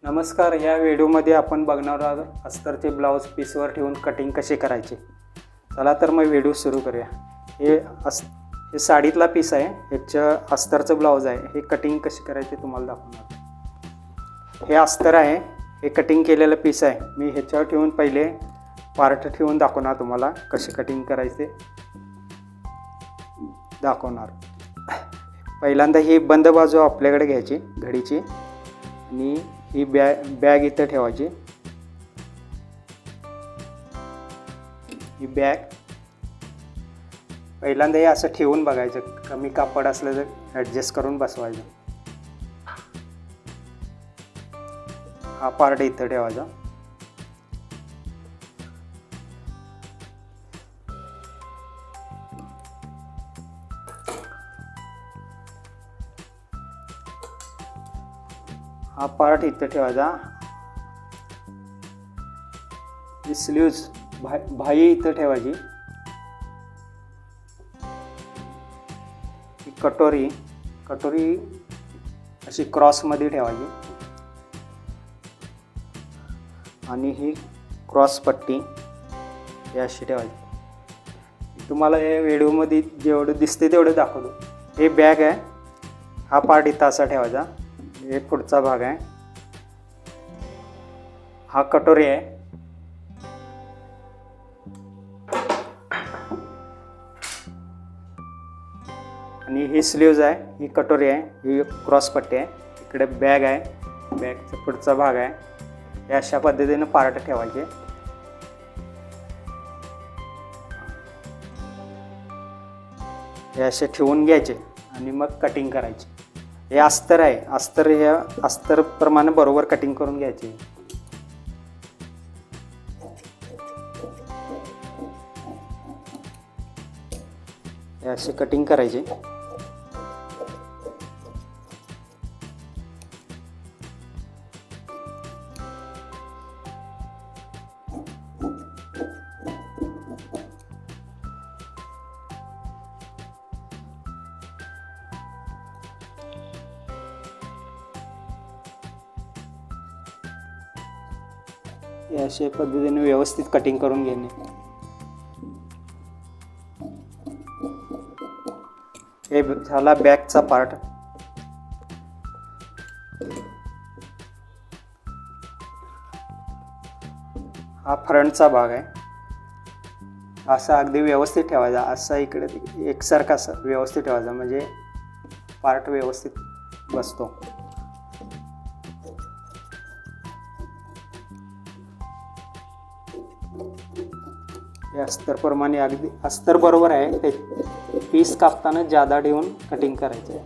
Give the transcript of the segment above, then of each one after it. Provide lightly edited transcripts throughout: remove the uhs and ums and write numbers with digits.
नमस्कार. या व्हिडिओमध्ये आपण बघणार आहोत अस्तरचे ब्लाऊज पीसवर ठेवून कटिंग कसे करायचे. चला तर मग व्हिडिओ सुरू करूया. हे साडीतला पीस आहे. ह्याचं अस्तरचं ब्लाऊज आहे. हे कटिंग कसे करायचे तुम्हाला दाखवणार. हे अस्तर आहे. हे कटिंग केलेलं पीस आहे. मी ह्याच्यावर ठेवून पहिले पार्ट ठेवून दाखवणार तुम्हाला कसे कटिंग करायचे दाखवणार. पहिल्यांदा ही बंद बाजू आपल्याकडे घ्यायची घडीची आणि ही बॅग इथं ठेवायची. ही बॅग पहिल्यांदा हे असं ठेवून बघायचं. कमी कापड असलं तर ॲडजस्ट करून बसवायचं. हा पार्ट इथं ठेवायचा. हा पार्ट इथं ठेवायचा. ही स्लीव्ज भाई इथं ठेवायची. ही कटोरी अशी क्रॉसमध्ये ठेवायची आणि ही क्रॉस पट्टी ही अशी ठेवायची. तुम्हाला हे व्हिडिओमध्ये जेवढं दिसते तेवढं दाखवतो. हे बॅग आहे. हा पार्ट इथं असा ठेवायचा. हे पुढचा भाग आहे. हा कटोरी आहे. आणि ही स्लीव्ज आहे. ही कटोरी आहे. ही क्रॉस पट्टी आहे. इकडे बॅग आहे. बॅगचा पुढचा भाग आहे. हे अशा पद्धतीने पार्ट ठेवायचे. हे असे ठेवून घ्यायचे आणि मग कटिंग करायचे. हे अस्तर आहे. अस्तर प्रमाणे बरोबर कटिंग करून घ्यायचे. हे असे कटिंग करायचे. अशा पद्धतीने व्यवस्थित कटिंग करून घेणे. हे झाला बॅकचा पार्ट. हा फ्रंटचा भाग आहे. असा अगदी व्यवस्थित ठेवायचा. असा इकडे एकसारखा व्यवस्थित ठेवायचा म्हणजे पार्ट व्यवस्थित बसतो. हे अस्तरप्रमाणे अगदी अस्तर बरोबर आहे. ते पीस कापताना जादा ठेवून कटिंग करायचे.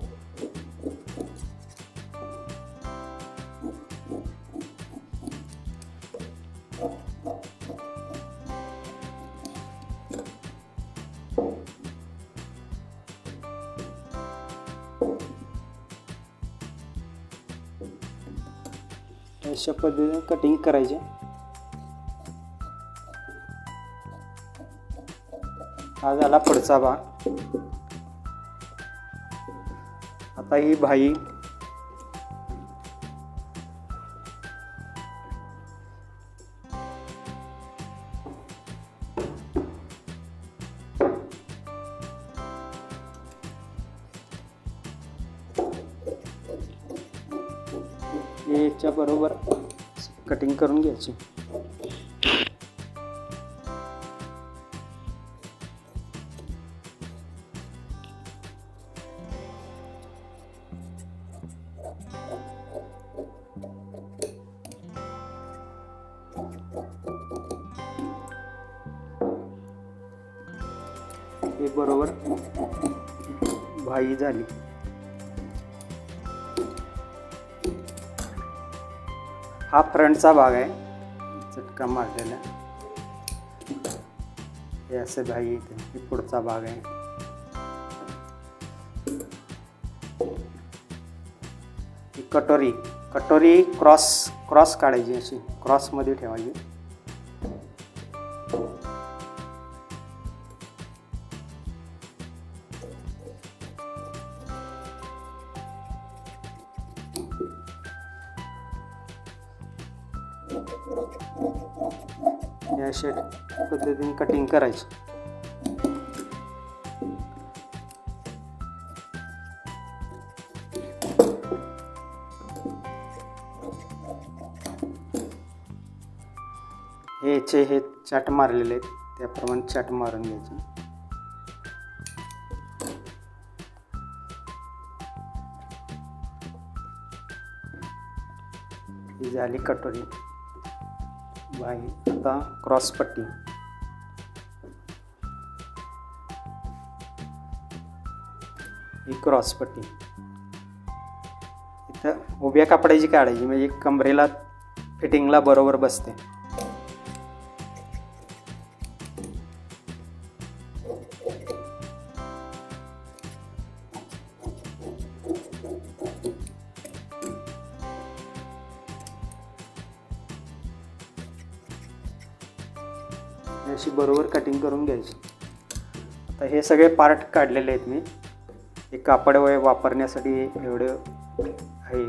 अशा पद्धतीने कटिंग करायचे. हा झाला पुढचा भाग. आता ही भाई याच्या बरोबर कटिंग करून घ्यायची. हे बरोबर भाई झाली. हा फ्रंटचा भाग आहे. चटका मारलेला हे असे भाई इथे. हे पुढचा भाग आहे. ही कटोरी क्रॉस काढायची. अशी क्रॉसमध्ये ठेवायची. या अशा पद्धतीने कटिंग करायची. हे चाट मारलेले आहेत, त्याप्रमाणे चाट मारून घ्यायचे. ही झाली कटोरी बाही. आता क्रॉस पट्टी. ही क्रॉस पट्टी इथं उभ्या कापडाची काढायची, म्हणजे कमरेला फिटिंगला बरोबर बसते. अशी बरोबर कटिंग करून घ्यायची. आता हे सगळे पार्ट काढलेले आहेत मी. हे कापड वापरण्यासाठी एवढं आहे.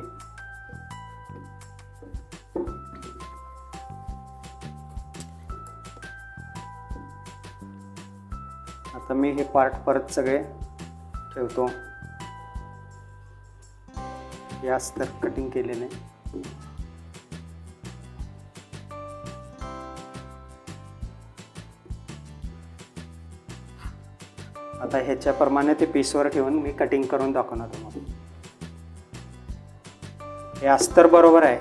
आता मी हे पार्ट परत सगळे ठेवतो. हे अस्तर कटिंग केलेले. आता ह्याच्याप्रमाणे ते पीसवर ठेवून मी कटिंग करून दाखवणार तुम्हाला. हे अस्तर बरोबर आहे.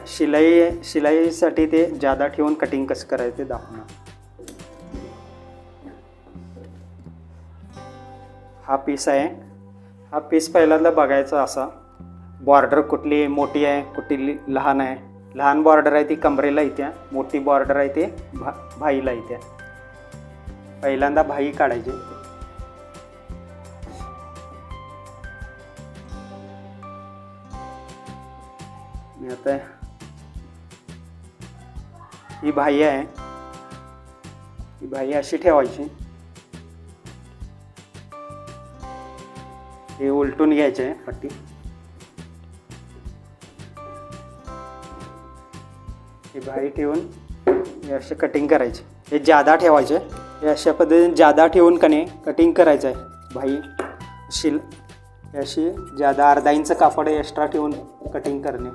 शिलाईसाठी ते जादा ठेवून कटिंग कसं करायचं ते दाखवणार. हा पीस आहे. हा पीस पहिल्यांदा बघायचा असा, बॉर्डर कुठली मोठी आहे कुठली लहान आहे. लहान बॉर्डर आहे ती कमरेला येत्या, मोठी बॉर्डर आहे ते भाईला येत्या. पहिल्यांदा भाई काढायची. आता ही भाई आहे. ही भाई अशी ठेवायची. हे उलटून घ्यायचे पट्टी. ही भाई ठेवून हे असे कटिंग करायचे. हे जादा ठेवायचे. हे अशा पद्धतीने जादा ठेवून कटिंग करायचं आहे. भाई हे अशी जादा अर्धा इंच कापड एक्स्ट्रा ठेवून कटिंग करणे.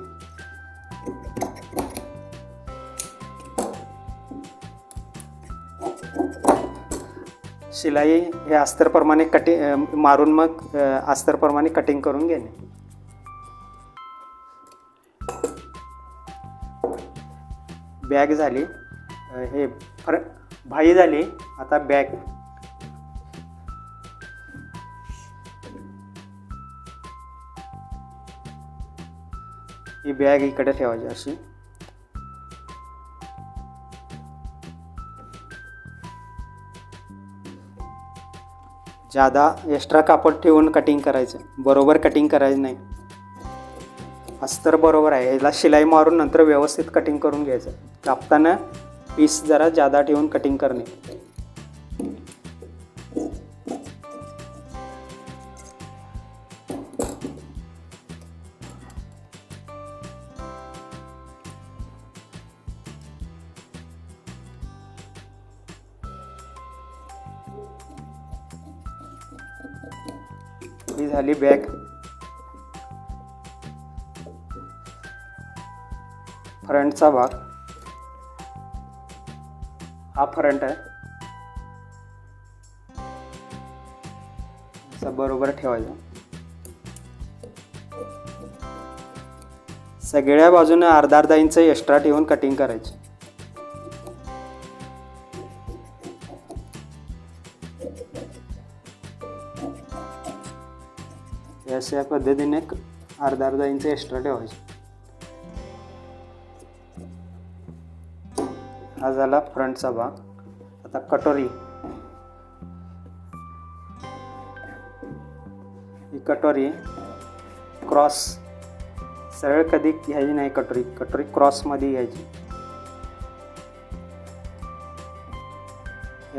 शिलाई हे अस्तरप्रमाणे मारून मग अस्तरप्रमाणे कटिंग करून घेणे. बॅग झाली. हे भाई झाली. आता बॅग. ही बॅग इकडे ठेवायची अशी. जादा एक्स्ट्रा कापड ठेवून कटिंग करायचं. बरोबर कटिंग करायचं नाही. अस्तर बरोबर आहे. याला शिलाई मारून नंतर व्यवस्थित कटिंग करून घ्यायचं. कापताना पीस जरा जादा ठेवून कटिंग करणे. ही झाली बॅग. फ्रंटचा भाग. हा फ्रंट आहे. असा बरोबर ठेवायचा. सगळ्या बाजूने अर्धा इंच एक्स्ट्रा ठेवून कटिंग करायची. अशा पद्धतीने अर्धा इंच एक्स्ट्रा ठेवायचे. हा झाला फ्रंटचा भाग. आता कटोरी. ही कटोरी क्रॉस सरळ कधी घ्यायची नाही. कटोरी क्रॉसमध्ये घ्यायची.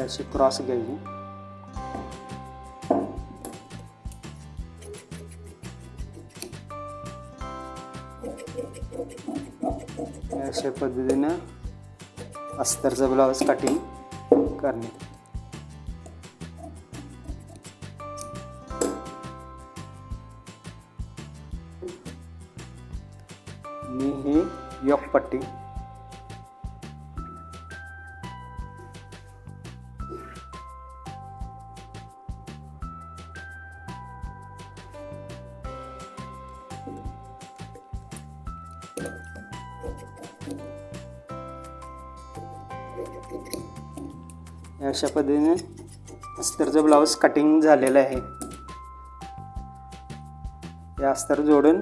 अशी क्रॉस घ्यायची. अशा पद्धतीनं अस्तरचं ब्लाऊज कटिंग करणे. आणि ही योक पट्टी. अशा पद्धतीने अस्तरचं ब्लाऊज कटिंग झालेलं आहे. हे अस्तर जोडून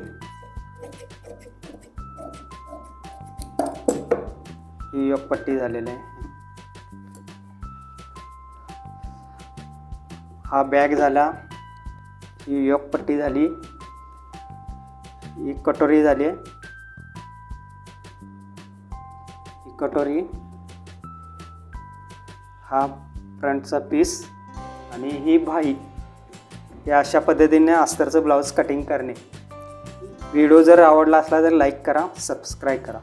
ही योक पट्टी झालेली आहे. हा बॅग झाला, ही योक पट्टी झाली, ही कटोरी झाली, ही कटोरी, हा फ्रंटचा पीस आणि ही भाई. या अशा पद्धतीने अस्तरचं ब्लाऊज कटिंग करणे. व्हिडिओ जर आवडला असला तर लाईक करा, सबस्क्राईब करा.